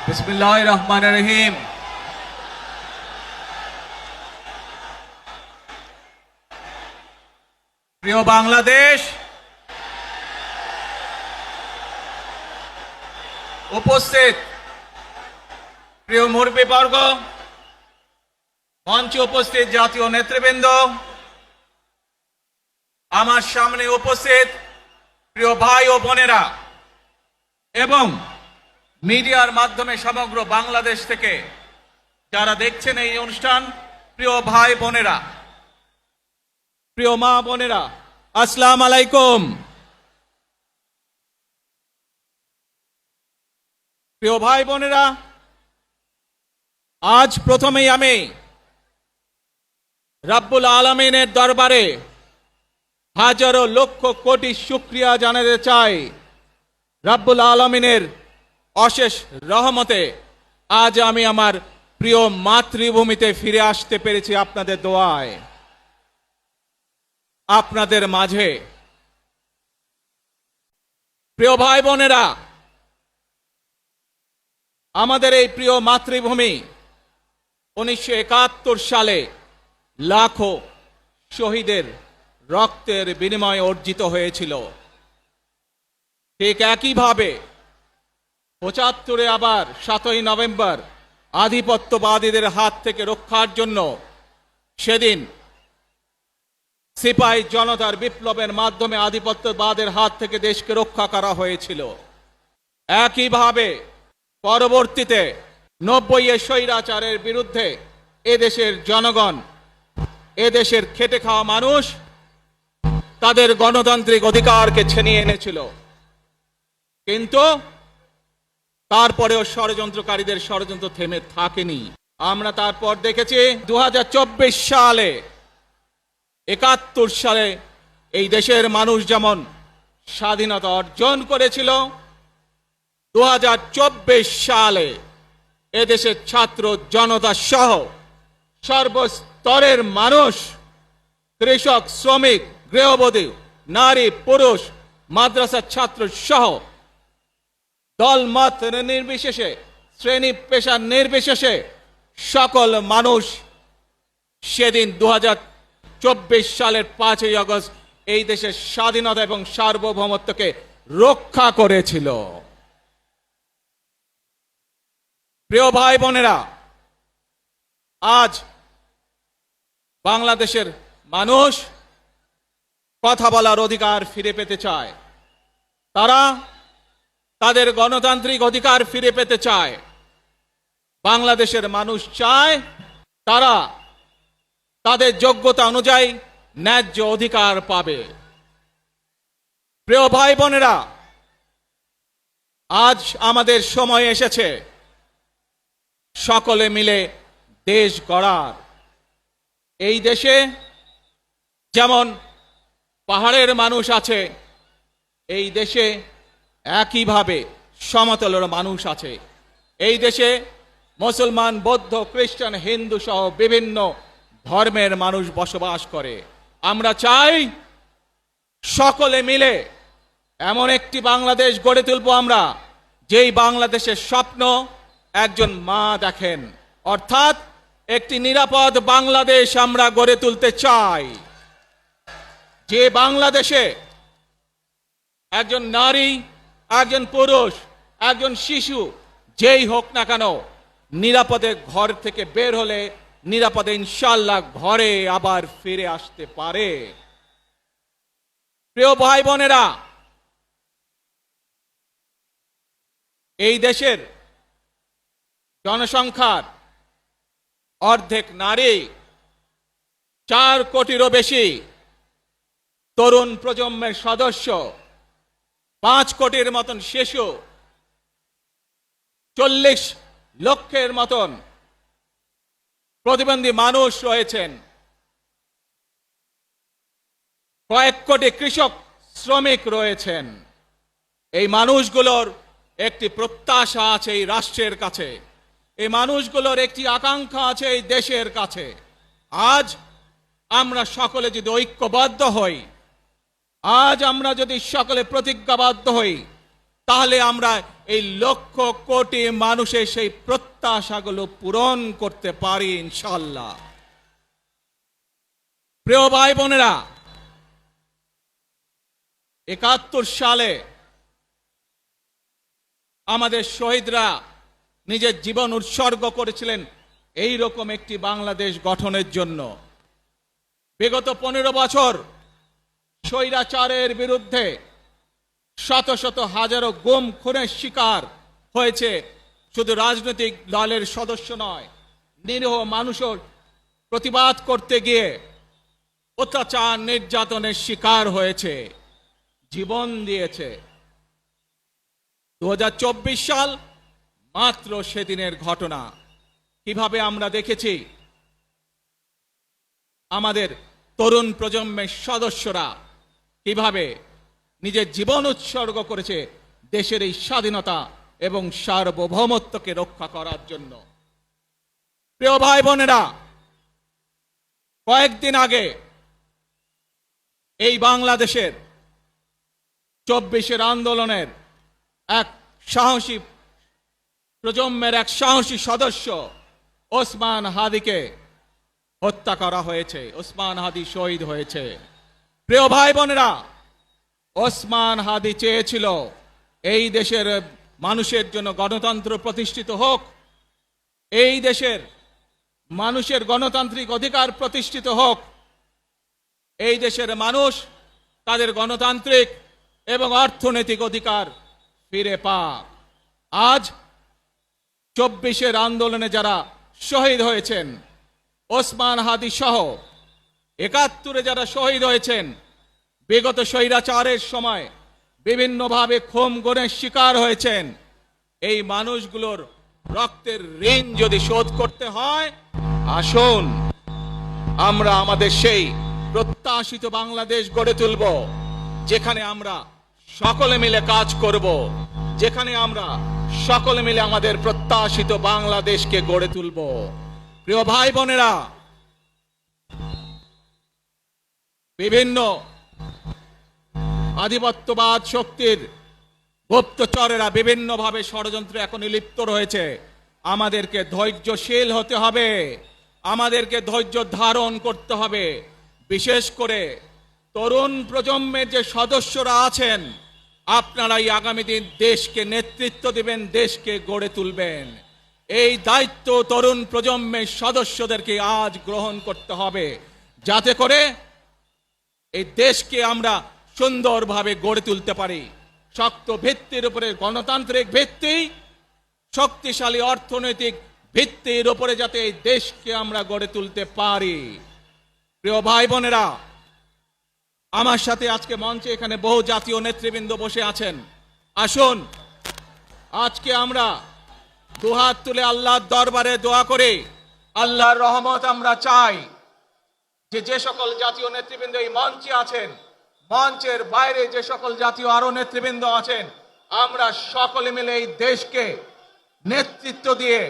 বিসমিল্লাহির রহমানির রহিম। প্রিয় বাংলাদেশ, উপস্থিত প্রিয় মুরব্বীবর্গ, মঞ্চে উপস্থিত জাতীয় নেতৃবৃন্দ, আমার সামনে উপস্থিত প্রিয় ভাই ও বোনেরা এবং মিডিয়ার মাধ্যমে সমগ্র বাংলাদেশ থেকে যারা দেখছেন এই অনুষ্ঠান, প্রিয় ভাই বোনেরা, প্রিয় মা বোনেরা, আসসালামু আলাইকুম। প্রিয় ভাই বোনেরা, আজ প্রথমেই আমি রাব্বুল আলামিনের দরবারে হাজারো লক্ষ কোটি শুকরিয়া জানাতে চাই। রাব্বুল আলামিনের অশেষ রহমতে আজ আমি আমার প্রিয় মাতৃভূমিতে ফিরে আসতে পেরেছি আপনাদের দোয়ায়, আপনাদের মাঝে। প্রিয় ভাই বোনেরা, আমাদের এই প্রিয় মাতৃভূমি 1971 সালে লাখো শহীদের রক্তের বিনিময়ে অর্জিত হয়েছিল। ঠিক একইভাবে 75-এ আবার 7ই নভেম্বর আধিপত্যবাদীদের হাত থেকে রক্ষার জন্য সেদিন সিপাহী জনতার বিপ্লবের মাধ্যমে আধিপত্যবাদের হাত থেকে দেশকে রক্ষা করা হয়েছিল। একইভাবে পরবর্তীতে 90-এ স্বৈরাচারের বিরুদ্ধে এদেশের জনগণ, এদেশের খেটে খাওয়া মানুষ তাদের গণতান্ত্রিক অধিকারকে ছিনিয়ে এনেছিল। কিন্তু তারপরেও ষড়যন্ত্রকারীদের ষড়যন্ত্র থেমে থাকেনি। আমরা তারপর দেখেছি 2024 সালে, 71 সালে এই দেশের মানুষ যেমন স্বাধীনতা অর্জন করেছিল, 2024 সালে এদেশের ছাত্র জনতা সহ সর্বস্তরের মানুষ, কৃষক, শ্রমিক, গৃহবধূ, নারী, পুরুষ, মাদ্রাসার ছাত্র সহ দল মত নির্বিশেষে, শ্রেণী পেশা নির্বিশেষে সকল মানুষ সেদিন 2024 সালের 5ই আগস্ট এই দেশের স্বাধীনতা এবং সার্বভৌমত্বকে রক্ষা করেছিল। প্রিয় ভাই বোনেরা, আজ বাংলাদেশের মানুষ কথা বলার অধিকার ফিরে পেতে চায়, তারা তাদের গণতান্ত্রিক অধিকার ফিরে পেতে চায়। বাংলাদেশের মানুষ চায় তারা তাদের যোগ্যতা অনুযায়ী ন্যায্য অধিকার পাবে। প্রিয় ভাই বোনেরা, আজ আমাদের সময় এসেছে সকলে মিলে দেশ গড়ার। এই দেশে যেমন পাহাড়ের মানুষ আছে, এই দেশে একইভাবে সমতলের মানুষ আছে। এই দেশে মুসলমান, বৌদ্ধ, খ্রিস্টান, হিন্দু সহ বিভিন্ন ধর্মের মানুষ বসবাস করে। আমরা চাই সকলে মিলে এমন একটি বাংলাদেশ গড়ে তুলব আমরা, যেই বাংলাদেশের স্বপ্ন একজন মা দেখেন, অর্থাৎ একটি নিরাপদ বাংলাদেশ আমরা গড়ে তুলতে চাই। যে বাংলাদেশে একজন নারী, একজন পুরুষ, একজন শিশু যেই হোক না কেন নিরাপদে ঘর থেকে বের হলে নিরাপদে ইনশাআল্লাহ ঘরে আবার ফিরে আসতে পারে। প্রিয় ভাই বোনেরা, এই দেশের জনসংখ্যার অর্ধেক নারী, 4 কোটিরও বেশি তরুণ প্রজন্মের সদস্য, 5 কোটির মতন শিশু, 40 লক্ষের মতন প্রতিবন্ধী মানুষ রয়েছেন, কয়েক কোটি কৃষক, শ্রমিক রয়েছেন। এই মানুষগুলোর একটি প্রত্যাশা আছে এই রাষ্ট্রের কাছে, এই মানুষগুলোর একটি আকাঙ্ক্ষা আছে এই দেশের কাছে। আজ আমরা সকলে যদি ঐক্যবদ্ধ হই, আজ আমরা যদি সকলে প্রতিজ্ঞাবদ্ধ হই, তাহলে আমরা এই লক্ষ কোটি মানুষের সেই প্রত্যাশাগুলো পূরণ করতে পারি ইনশাআল্লাহ। প্রিয় ভাই বোনেরা, ৭১ সালে আমাদের শহীদরা নিজের জীবন উৎসর্গ করেছিলেন এই রকম একটি বাংলাদেশ গঠনের জন্য। বিগত 15 বছর স্বৈরাচারের বিরুদ্ধে শত শত হাজারো গুম খুনের শিকার হয়েছে শুধু রাজনৈতিক দলের সদস্য নয়, নিরীহ মানুষও প্রতিবাদ করতে গিয়ে অত্যাচার নির্যাতনের শিকার হয়েছে, জীবন দিয়েছে। 2024 সাল মাত্র সেদিনের ঘটনা। কিভাবে আমরা দেখেছি আমাদের তরুণ প্রজন্মের সদস্যরা কিভাবে নিজের জীবন উৎসর্গ করেছে দেশের এই স্বাধীনতা এবং সার্বভৌমত্বকে রক্ষা করার জন্য। প্রিয় ভাই বোনেরা, কয়েকদিন আগে এই বাংলাদেশের 24 আন্দোলনের এক সাহসী প্রজন্মের এক সাহসী সদস্য ওসমান হাদিকে হত্যা করা হয়েছে। ওসমান হাদি শহীদ হয়েছে। প্রিয় ভাই বোনেরা, ওসমান হাদি চেয়েছিল এই দেশের মানুষের জন্য গণতন্ত্র প্রতিষ্ঠিত হোক, এই দেশের মানুষের গণতান্ত্রিক অধিকার প্রতিষ্ঠিত হোক, এই দেশের মানুষ তাদের গণতান্ত্রিক এবং অর্থনৈতিক অধিকার ফিরে পাক। আজ 24 আন্দোলনে যারা শহীদ হয়েছেন, ওসমান হাদি সহ 71 যারা শহীদ হয়েছেন, বিগত স্বৈরাচারের সময় বিভিন্নভাবে খুন গুমের শিকার হয়েছেন, এই মানুষগুলোর রক্তের ঋণ যদি শোধ করতে হয়, আসুন আমরা আমাদের সেই প্রত্যাশিত বাংলাদেশ গড়ে তুলব, যেখানে আমরা সকলে মিলে কাজ করব, যেখানে আমরা সকলে মিলে আমাদের প্রত্যাশিত বাংলাদেশকে গড়ে তুলব। প্রিয় ভাই বোনেরা, বিভিন্ন আধিপত্যবাদ শক্তির গুপ্তচরেরা বিভিন্নভাবে ষড়যন্ত্রে এখন লিপ্ত রয়েছে। আমাদেরকে ধৈর্যশীল হতে হবে, আমাদেরকে ধৈর্য ধারণ করতে হবে। বিশেষ করে তরুণ প্রজন্মের যে সদস্যরা আছেন, আপনারাই আগামী দিন দেশকে নেতৃত্ব দিবেন, দেশকে গড়ে তুলবেন। এই দায়িত্ব তরুণ প্রজন্মের সদস্যদেরকে আজ গ্রহণ করতে হবে, যাতে করে এই দেশকে আমরা সুন্দরভাবে গড়ে তুলতে পারি। শক্ত ভিত্তির উপরে গণতান্ত্রিক ভিত্তি, শক্তিশালী অর্থনৈতিক ভিত্তির উপরে যাতে এই দেশকে আমরা গড়ে তুলতে পারি। প্রিয় ভাই বোনেরা, আমার সাথে আজকে মঞ্চে এখানে বহু জাতীয় নেতৃবৃন্দ বসে আছেন। আসুন আজকে আমরা দুহাত তুলে আল্লাহর দরবারে দোয়া করে আল্লাহর রহমত আমরা চাই। যে সকল জাতীয় নেতৃবৃন্দ এই মঞ্চে আছেন, মঞ্চের বাইরে যে সকল জাতীয় আরো নেতৃবৃন্দ আছেন, আমরা সকলে মিলে এই দেশকে নেতৃত্ব দিয়ে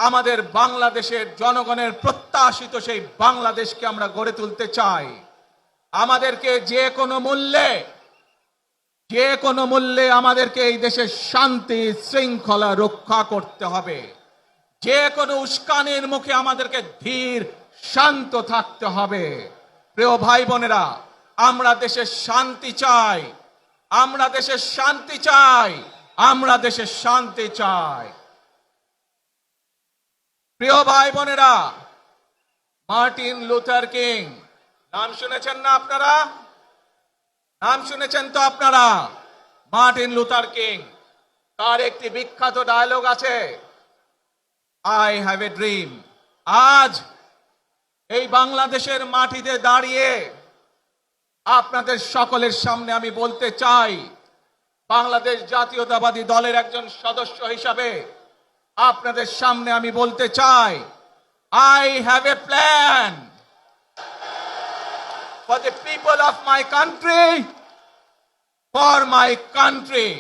আমাদের বাংলাদেশের জনগণের প্রত্যাশিত সেই বাংলাদেশকে আমরা গড়ে তুলতে চাই। আমাদেরকে যে কোনো মূল্যে আমাদেরকে এই দেশের শান্তি শৃঙ্খলা রক্ষা করতে হবে। যে কোনো উস্কানির মুখে আমাদেরকে ধীর শান্ত থাকতে হবে। প্রিয় ভাই বোনেরা, আমরা দেশের শান্তি চাই, আমরা দেশের শান্তি চাই, আমরা দেশের শান্তি চাই। প্রিয় ভাই বোনেরা, মার্টিন লুথার কিং নাম শুনেছেন না আপনারা? নাম শুনেছেন তো আপনারা? মার্টিন লুথার কিং, তার একটি বিখ্যাত ডায়লগ আছে, আই হ্যাভ এ ড্রিম। আজ এই বাংলাদেশের মাটিতে দাঁড়িয়ে আপনাদের সকলের সামনে আমি বলতে চাই, বাংলাদেশ জাতীয়তাবাদী দলের একজন সদস্য হিসাবে আপনাদের সামনে আমি বলতে চাই, I have a plan for the people of my country, for my country.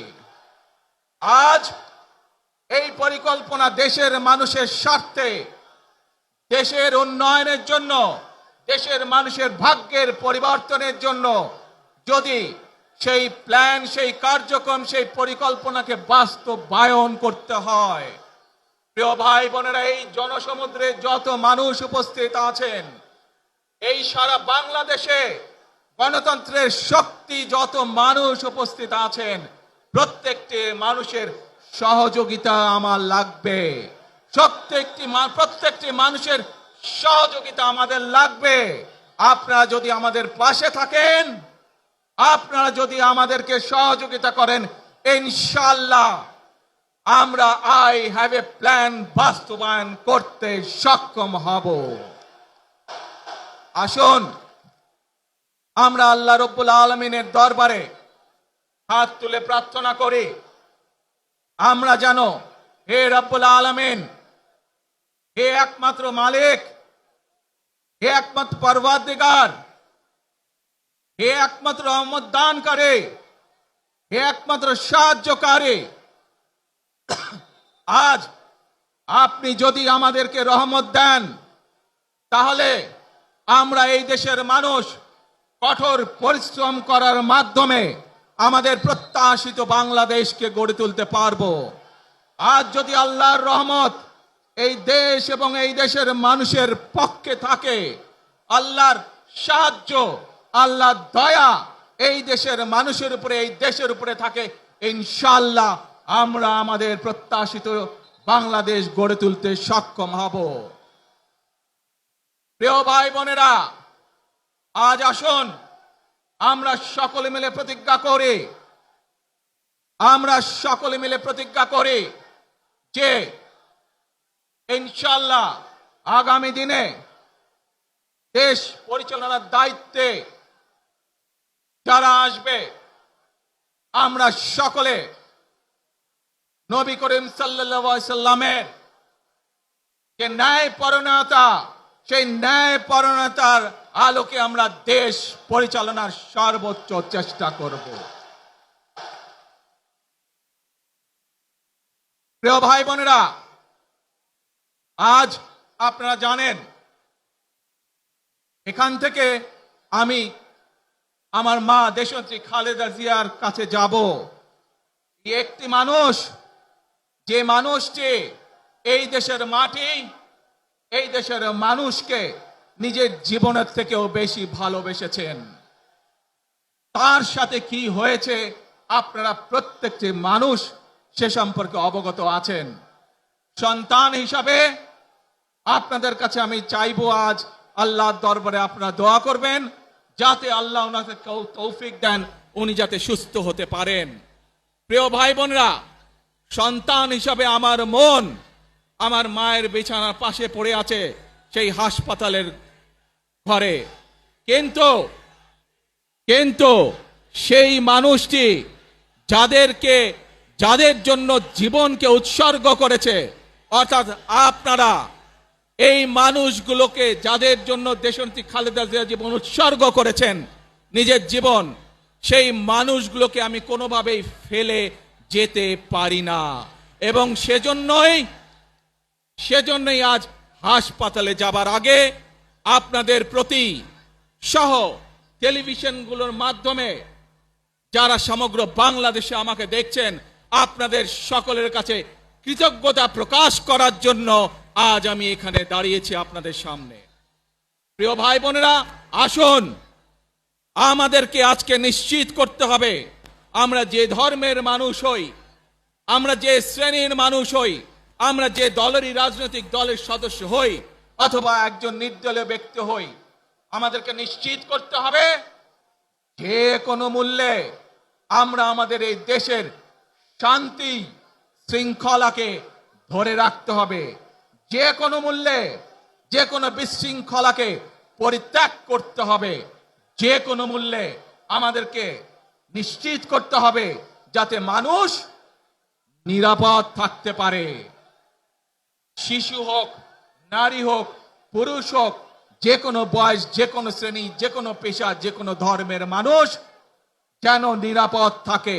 আজ এই পরিকল্পনা দেশের মানুষের স্বার্থে, দেশের উন্নয়নের জন্য, দেশের মানুষের ভাগ্যের পরিবর্তনের জন্য যদি সেই প্ল্যান, সেই কার্যক্রম, সেই পরিকল্পনাকে বাস্তবায়ন করতে হয়। প্রিয় ভাই বোনেরা, এই জনসমুদ্রে যত মানুষ উপস্থিত আছেন, এই সারা বাংলাদেশে গণতন্ত্রের শক্তি যত মানুষ উপস্থিত আছেন, প্রত্যেকটি মানুষের সহযোগিতা আমার লাগবে। প্রত্যেকটি মানুষের সহযোগিতা আমাদের লাগবে। আপনারা যদি আমাদের পাশে থাকেন, আপনারা যদি আমাদেরকে সহযোগিতা করেন, ইনশাআল্লাহ আমরা আই হ্যাভ এ প্ল্যান বাস্তবায়ন করতে সক্ষম হব। আসুন আমরা আল্লাহ রব্বুল আলামিনের দরবারে হাত তুলে প্রার্থনা করি, আমরা জানো হে রব্বুল আলামিন, হে একমাত্র মালিক, হে একমাত্র পরওয়ারদিগার, হে একমাত্র রহমত দানকারী, হে একমাত্র সাহায্যকারী, আজ আপনি যদি আমাদেরকে রহমত দেন, তাহলে আমরা এই দেশের মানুষ কঠোর পরিশ্রম করার মাধ্যমে আমাদের প্রত্যাশিত বাংলাদেশকে গড়ে তুলতে পারবো। আজ যদি আল্লাহর রহমত এই দেশ এবং এই দেশের মানুষের পক্ষে থাকে, আল্লাহর সাহায্য, আল্লাহর দয়া এই দেশের মানুষের উপরে, এই দেশের উপরে থাকে, ইনশাআল্লাহ আমরা আমাদের প্রত্যাশিত বাংলাদেশ গড়ে তুলতে সক্ষম হব। প্রিয় ভাই বোনেরা, আজ আসুন আমরা সকলে মিলে প্রতিজ্ঞা করি, আমরা সকলে মিলে প্রতিজ্ঞা করি যে ইনশাআল্লাহ আগামী দিনে দেশ পরিচালনার দায়িত্বে যারা আসবে, আমরা সকলে নবী করিম সাল্লাল্লাহু আলাইহি সাল্লামের যে ন্যায়পরায়ণতা, সেই ন্যায়পরায়ণতার আলোকে আমরা দেশ পরিচালনার সর্বোচ্চ চেষ্টা করব। প্রিয় ভাই বোনেরা, আজ আপনারা জানেন এখান থেকে আমি আমার মা দেশনেত্রী খালেদা জিয়ার কাছে যাব। একটি মানুষ, যে মানুষটি এই দেশের মাটি, এই দেশের মানুষকে নিজের জীবনের থেকেও বেশি ভালোবেসেছেন, তার সাথে কি হয়েছে আপনারা প্রত্যেকটি মানুষ সে সম্পর্কে অবগত আছেন। সন্তান হিসাবে আপনাদের কাছে আমি চাইবো, আজ আল্লাহর দরবারে আপনারা দোয়া করবেন যাতে আল্লাহ ওনাকে তৌফিক দেন, উনি যাতে সুস্থ হতে পারেন। প্রিয় ভাই বোনেরা, সন্তান হিসাবে আমার মন আমার মায়ের বিছানার পাশে পড়ে আছে সেই হাসপাতালের ঘরে, কিন্তু সেই মানুষটি যাদের জন্য জীবনকে উৎসর্গ করেছে, অর্থাৎ আপনারা এই মানুষগুলোকে, যাদের জন্য দেশনেত্রী খালেদা জিয়া জীবন উৎসর্গ করেছেন, নিজের জীবন, সেই মানুষগুলোকে আমি কোনোভাবেই ফেলে যেতে পারি না। এবং সেজন্যই আজ হাসপাতালে যাবার আগে আপনাদের প্রতি সহ টেলিভিশনগুলোর মাধ্যমে যারা সমগ্র বাংলাদেশে আমাকে দেখছেন, আপনাদের সকলের কাছে কৃতজ্ঞতা প্রকাশ করার জন্য আজ আমি এখানে দাঁড়িয়েছি আপনাদের সামনে। প্রিয় ভাই বোনেরা, আসুন আমাদেরকে আজকে নিশ্চিত করতে হবে, আমরা যে ধর্মের মানুষ হই, আমরা যে শ্রেণীর মানুষ হই, আমরা যে দলেরই রাজনৈতিক দলের সদস্য হই অথবা একজন নির্দলীয় ব্যক্তি হই, আমাদেরকে নিশ্চিত করতে হবে যে কোনো মূল্যে আমরা আমাদের এই দেশের শান্তি শৃঙ্খলাকে ধরে রাখতে হবে। যে কোনো মূল্যে যে কোনো বিশৃঙ্খলাকে পরিত্যাগ করতে হবে। যে কোনো মূল্যে আমাদেরকে নিশ্চিত করতে হবে যাতে মানুষ নিরাপদ থাকতে পারে। শিশু হোক, নারী হোক, পুরুষ হোক, যে কোনো বয়স, যে কোনো শ্রেণী, যে কোনো পেশা, যে কোনো ধর্মের মানুষ যেন নিরাপদ থাকে,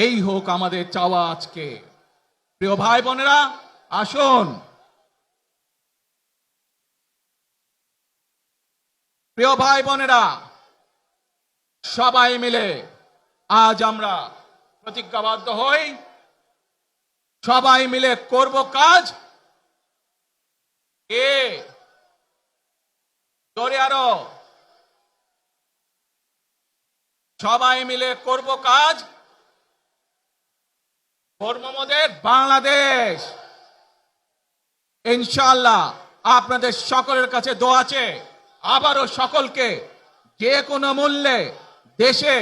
এই হোক আমাদের চাওয়া আজকে। প্রিয় ভাই বোনেরা, আসুন প্রিয় ভাই বোনেরা, সবাই মিলে আজ আমরা প্রতিজ্ঞাবদ্ধ হই, সবাই মিলে করব কাজ। জোরে আরো, সবাই মিলে করব কাজ, করব মোদের বাংলাদেশ। ইনশাআল্লাহ আপনাদের সকলের কাছে দোয়া আছে, আবারও সকলকে যে কোনো মূল্যে দেশে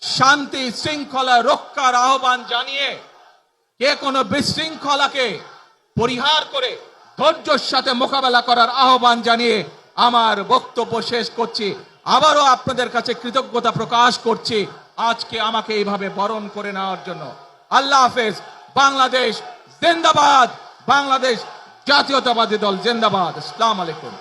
শান্তি শৃঙ্খলা রক্ষার আহ্বান জানিয়ে যে কোনো বিশৃঙ্খলাকে পরিহার করে ধৈর্যের সাথে মোকাবেলা করার আহ্বান জানিয়ে আমার বক্তব্য শেষ করছি। আবারও আপনাদের কাছে কৃতজ্ঞতা প্রকাশ করছি আজকে আমাকে এইভাবে বরণ করে নেওয়ার জন্য। আল্লাহ হাফেজ। বাংলাদেশ জিন্দাবাদ, বাংলাদেশ জাতীয়তাবাদী দল জিন্দাবাদ। আসসালামু আলাইকুম।